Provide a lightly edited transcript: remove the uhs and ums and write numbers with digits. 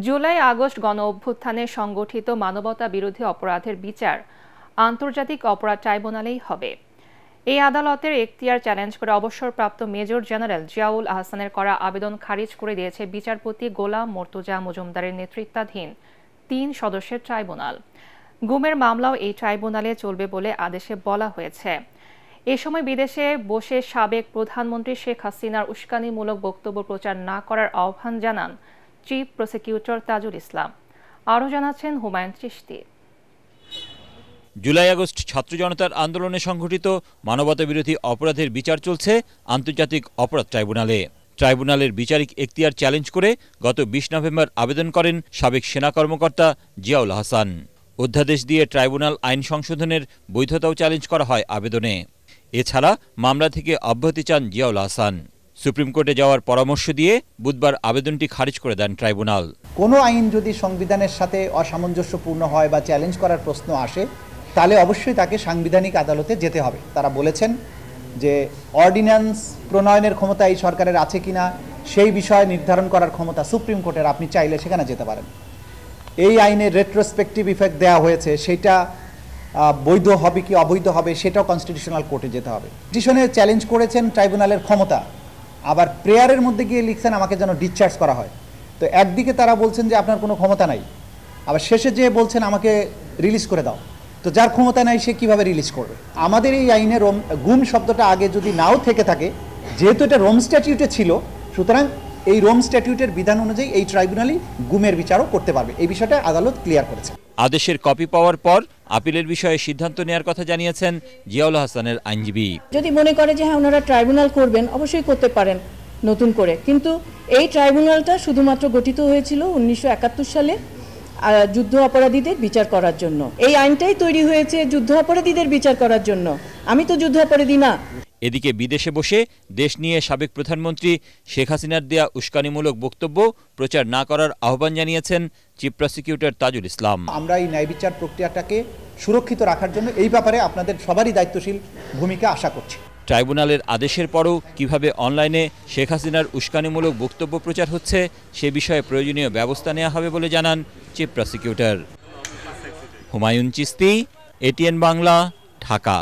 July August গণ অভ্যুত্থানে সংগঠিত মানবতা বিরোধী অপরাধের বিচার আন্তর্জাতিক অপরাধ ট্রাইব্যুনালেই হবে। এই আদালতের এখতিয়ার চ্যালেঞ্জ করে অবসরপ্রাপ্ত মেজর জেনারেল জিয়াউল আহসানের করা আবেদন খারিজ করে দিয়েছে বিচারপতি গোলাম মর্তুজা মজুমদারের নেতৃত্বাধীন 3 সদস্যের ট্রাইব্যুনাল। গুমের মামলাও এই ট্রাইব্যুনালে চলবে বলে আদেশে বলা হয়েছে। এ সময় বিদেশে বসে সাবেক প্রধানমন্ত্রী শেখ হাসিনার উস্কানিমূলক বক্তব্য প্রচার না করার আহ্বান জানান চিফ প্রসিকিউটর তাজুল ইসলাম। আরও জানাচ্ছেন হুমায়ুন চিশতি। জুলাই আগস্ট ছাত্র জনতার আন্দোলনে সংঘটিত মানবতাবিরোধী অপরাধের বিচার চলছে আন্তর্জাতিক অপরাধ ট্রাইব্যুনালে। ট্রাইব্যুনালের বিচারিক এখতিয়ার চ্যালেঞ্জ করে গত 20 নভেম্বর আবেদন করেন সাবেক সেনা কর্মকর্তা জিয়াউল আহসান। অধ্যাদেশ দিয়ে ট্রাইব্যুনাল আইন সংশোধনের বৈধতাও চ্যালেঞ্জ করা হয় আবেদনে। এছাড়া মামলা থেকে অব্যাহতি চান জিয়াউল আহসান। সুপ্রিম কোর্টে যাওয়ার পরামর্শ দিয়ে বুধবার আবেদনটি খারিজ করে দেন ট্রাইব্যুনাল। কোনো আইন যদি সংবিধানের সাথে অসামঞ্জস্যপূর্ণ হয় বা চ্যালেঞ্জ করার প্রশ্ন আসে, তাহলে অবশ্যই তাকে সাংবিধানিক আদালতে যেতে হবে। তারা বলেছেন যে অর্ডিন্যান্স প্রণয়নের ক্ষমতা এই সরকারের আছে কিনা সেই বিষয়ে নির্ধারণ করার ক্ষমতা সুপ্রিম কোর্টের, আপনি চাইলে সেখানে যেতে পারেন। এই আইনের রেট্রোস্পেক্টিভ ইফেক্ট দেওয়া হয়েছে, সেটা বৈধ হবে কি অবৈধ হবে সেটাও কনস্টিটিউশনাল কোর্টে যেতে হবে। পিটিশনে চ্যালেঞ্জ করেছেন ট্রাইব্যুনালের ক্ষমতা, আবার প্রেয়ারের মধ্যে গিয়ে লিখছেন আমাকে যেন ডিসচার্জ করা হয়। তো একদিকে তারা বলছেন যে আপনার কোনো ক্ষমতা নাই, আবার শেষে যেয়ে বলছেন আমাকে রিলিজ করে দাও। তো যার ক্ষমতা নাই সে কিভাবে রিলিজ করবে? আমাদের এই আইনে গুম শব্দটা আগে যদি নাও থেকে থাকে, যেহেতু এটা রোম স্ট্যাটিউটে ছিল, সুতরাং এই রোম স্ট্যাটিউটের বিধান অনুযায়ী এই ট্রাইব্যুনালই গুমের বিচারও করতে পারবে। এই বিষয়টা আদালত ক্লিয়ার করেছে। আদেশের কপি পাওয়ার পর আপিলের বিষয়ে সিদ্ধান্ত নেওয়ার কথা জানিয়েছেন জিয়াউল হাসানের আইনজীবী। যদি মনে করে যে হ্যাঁ ওনারা ট্রাইব্যুনাল করবেন, অবশ্যই করতে পারেন নতুন করে, কিন্তু এই ট্রাইব্যুনালটা শুধুমাত্র গঠিত হয়েছিল 1971 সালে যুদ্ধ অপরাধীদের বিচার করার জন্য। এই আইনটাই তৈরি হয়েছে যুদ্ধ অপরাধীদের বিচার করার জন্য। আমি তো যুদ্ধ অপরাধী না। এদিকে বিদেশে বসে দেশ নিয়ে সাবেক প্রধানমন্ত্রী শেখ হাসিনার দেয়া উস্কানিমূলক বক্তব্য প্রচার না করার আহ্বান জানিয়েছেন চিফ প্রসিকিউটর তাজুল ইসলাম। আমরা এই ন্যায় বিচার প্রক্রিয়াটাকে সুরক্ষিত রাখার জন্য এই ব্যাপারে আপনাদের সবারই দায়িত্বশীল ভূমিকা আশা করছি। ট্রাইব্যুনালের আদেশের পরও কিভাবে অনলাইনে শেখ হাসিনার উস্কানিমূলক বক্তব্য প্রচার হচ্ছে সে বিষয়ে প্রয়োজনীয় ব্যবস্থা নেওয়া হবে বলে জানান chief prosecutor. Humayun Chishti, ATN Bangla, Dhaka.